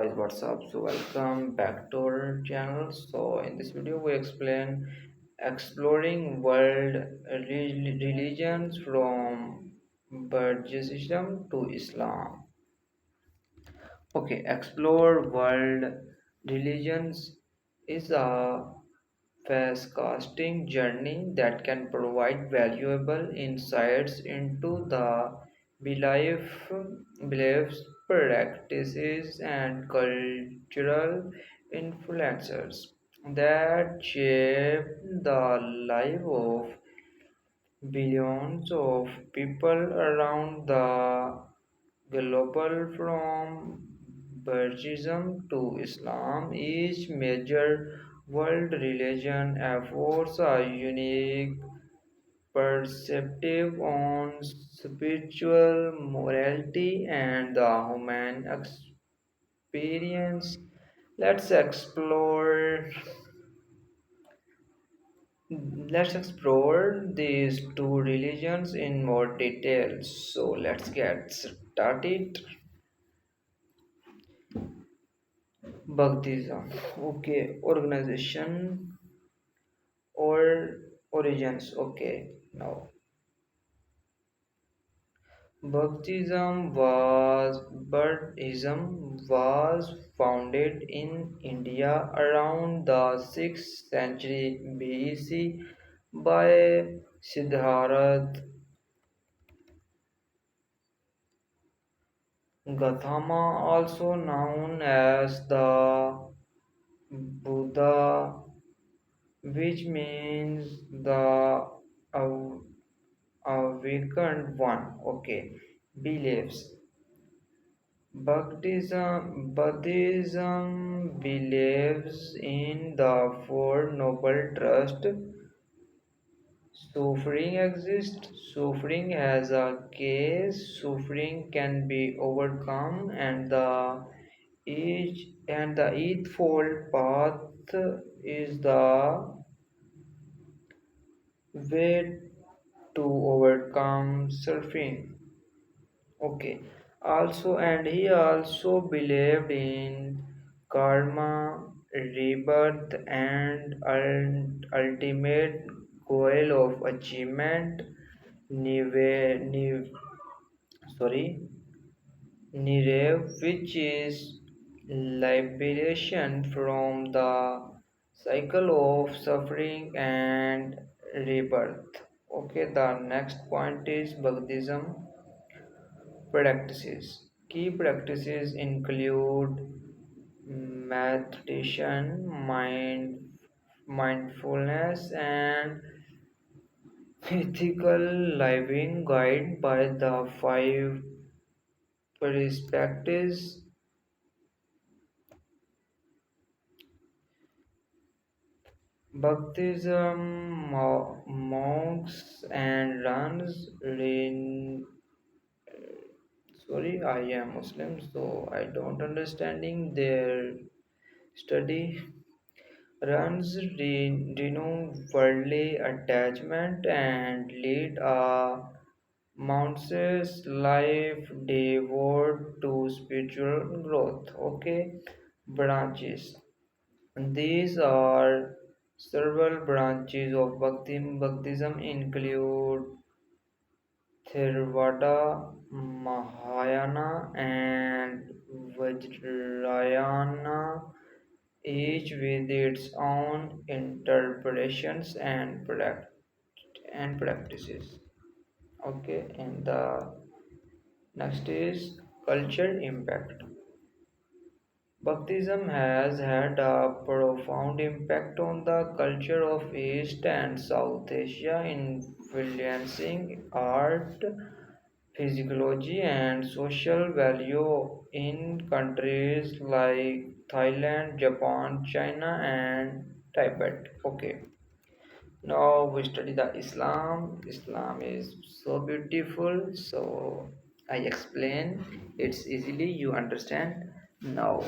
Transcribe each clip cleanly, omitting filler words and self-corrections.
guys, what's up? So welcome back to our channel. So in this video we explain exploring world religions from Buddhism to Islam. Okay, explore world religions is a fast-casting journey that can provide valuable insights into the beliefs, practices, and cultural influences that shape the life of billions of people around the global. From Buddhism to Islam, each major world religion affords a unique perspective on spiritual morality and the human experience. Let's explore let's explore these two religions in more detail. So let's get started. Buddhism. Okay, organization or origins. Okay, now Buddhism was founded in India around the 6th century BC by Siddhartha Gautama, also known as the Buddha, which means the aw- awakened one. Okay, beliefs. Buddhism believes in the Four Noble Truths. Suffering exists, suffering has a case, suffering can be overcome, and the eightfold path is the way to overcome suffering. Okay. Also, and he also believed in karma, rebirth, and ultimate goal of achievement. Nive, niv, sorry, Nirev, which is liberation from the cycle of suffering and rebirth. Okay, the next point is Buddhism practices. Key practices include meditation, mindfulness, and ethical living guided by the five perspectives. Baptism, monks and nuns. Sorry, I am Muslim, so I don't understanding their study. Runs denote worldly attachment and lead a monastic life devoted to spiritual growth. Okay, branches. These are several branches of Buddhism include Theravada, Mahayana, and Vajrayana, each with its own interpretations and practices. Okay, and the next is culture impact. Buddhism has had a profound impact on the culture of East and South Asia, influencing art, physiology, and social value in countries like Thailand, Japan, China, and Tibet. Okay, now we study the Islam. Islam is so beautiful, so I explain. It's easily you understand. Now,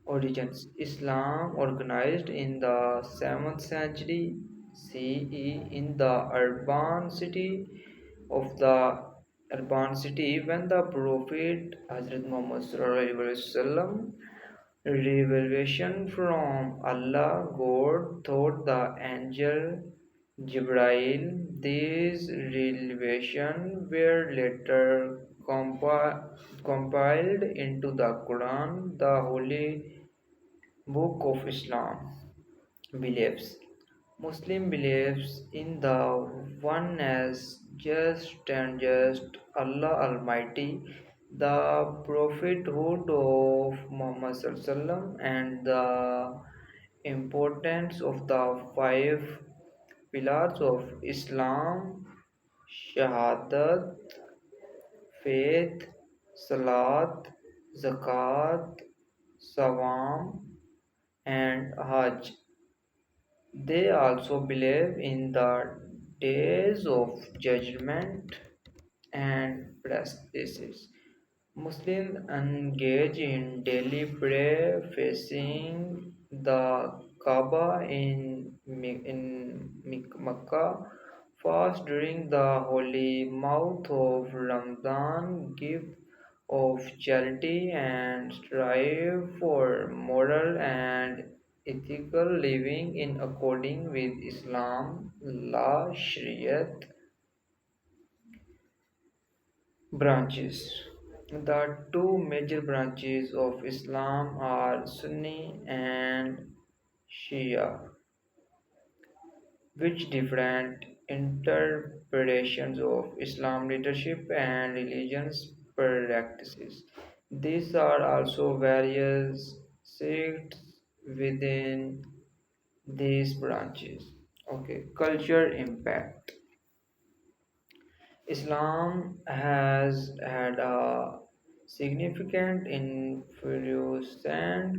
origins. Islam organized in the 7th century CE in the urban city of the urban city when the Prophet Hazrat Muhammad Sallallahu revelation from Allah, God taught the angel Jibrail. These revelations were later compiled into the Quran, the holy book of Islam. Beliefs Muslim believes in the one as just and just Allah Almighty, the prophethood of Muhammad Sallallahu and the importance of the five pillars of Islam, Shahadat, faith, Salat, Zakat, Sawam, and Hajj. They also believe in the days of judgment and practices. Muslims engage in daily prayer facing the Kaaba in Mecca, fast during the holy month of Ramadan, give of charity, and strive for moral and ethical living in according with Islam law, Shariat branches. The two major branches of Islam are Sunni and Shia, which different interpretations of Islam leadership and religious practices. These are also various sects within these branches. Okay, culture impact. Islam has had a significant influence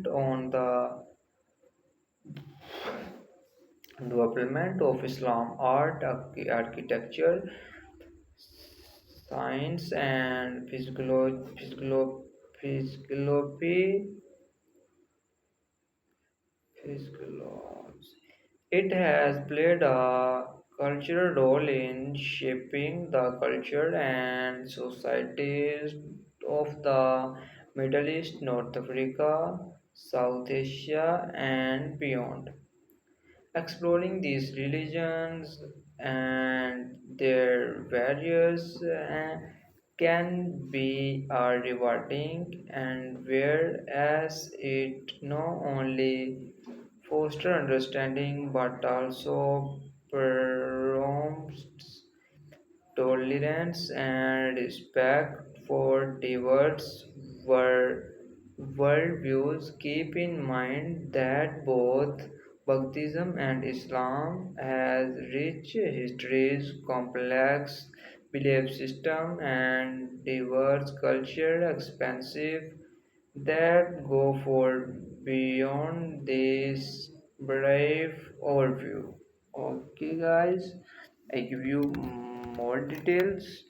on the development of Islam art, architecture, science, and physiology. Physiology. It has played a cultural role in shaping the culture and societies of the Middle East, North Africa, South Asia, and beyond. Exploring these religions and their various can be rewarding, and whereas it not only foster understanding but also promotes tolerance and respect for diverse worldviews. Keep in mind that both Buddhism and Islam has rich histories, complex belief system, and diverse culture expansive that go for beyond this brief overview. Okay, guys, I give you more details.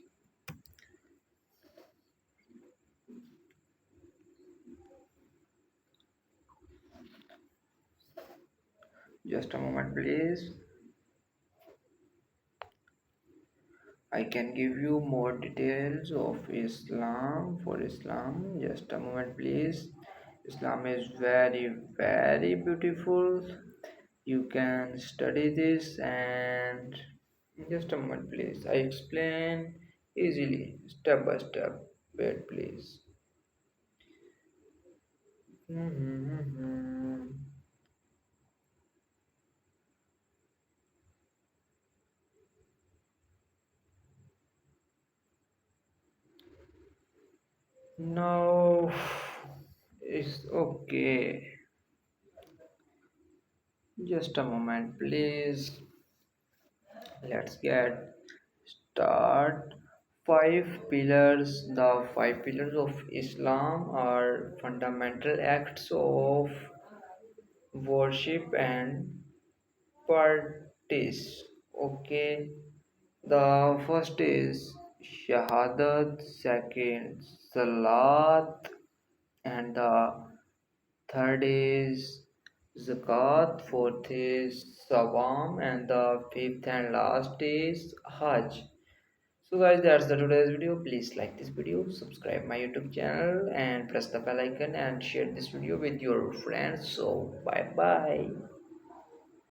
Just a moment, please. I can give you more details of Islam for Islam. Just a moment, please. Islam is very, very beautiful. You can study this and just a moment, please. I explain easily, step by step. Wait, please. Now it's okay. Just a moment, please. Let's get start. Five pillars. The five pillars of Islam are fundamental acts of worship and practice. Okay. The first is Shahadat, second Salat, and the third is Zakat, fourth is Sawam, and the fifth and last is Hajj. So guys, that's the today's video. Please like this video, subscribe my YouTube channel, and press the bell icon and share this video with your friends. So bye bye.